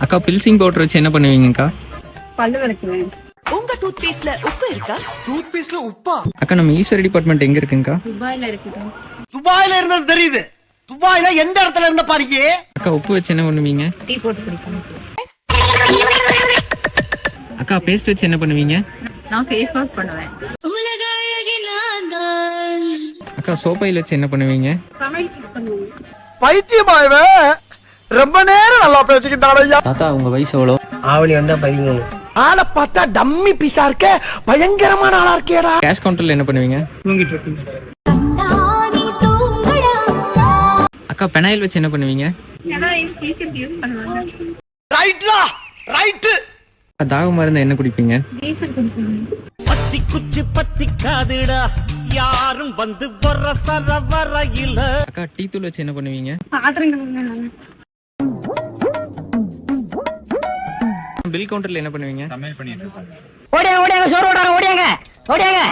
அக்கா பில்சிங் பவுடர் வச்சு என்ன பண்ணுவீங்கக்கா? பல்லு விளக்குவேன். உங்க டூத் பேஸ்ட்ல உப்பு இருக்கா? டூத் பேஸ்ட்ல உப்பா? அக்கா நம்ம ஈஸ்வரி டிபார்ட்மெண்ட் எங்க இருக்குங்கக்கா? துபாயில இருக்குது. துபாயில இருந்தது தெரியுது. துபாயில எந்த இடத்துல இருந்த பாருங்க. அக்கா உப்பு வச்சு என்ன பண்ணுவீங்க? டீ போட்டு குடிப்பேன். அக்கா பேஸ்ட் வச்சு என்ன பண்ணுவீங்க? நான் ஃபேஸ் வாஷ் பண்ணுவேன். அக்கா சோப்பாயில் வச்சு என்ன பண்ணுவீங்க? சமையல் யூஸ் பண்ணுவேன். பைத்தியமாயவே ரொம்ப நேரம் நல்லா பேசிக்கிட்டான் ஐயா. தாத்தா உங்க வயசு எவ்வளோ? ஆவணி வந்தா 13. ஆளை பார்த்தா டம்மி பீஸா இருக்க, பயங்கரமான ஆளா இருக்கேடா. கேஷ் கவுண்டர்ல என்ன பண்ணுவீங்க? தூங்கிட்டு இருக்கீங்க. அக்கா பெனாயில் வச்சு என்ன பண்ணுவீங்க? ஏன்னா குளிக்கிறதுக்கு யூஸ் பண்ணுவாங்க. ரைட்லா ரைட். தாகம் மருந்து என்ன குடிப்பீங்க? டீசல் குடிப்பேன். பத்தி குச்சி பத்தி காதுடா யாரும் வந்து வர சர வரையில. அக்கா டீ தூள் வச்சு என்ன பண்ணுவீங்க? பாத்திரம் கழுவுவேன். பில் கவுண்டர்ல என்ன பண்ணுவீங்க? ஓடியாங்க சோறு ஓடாங்க ஓடியாங்க.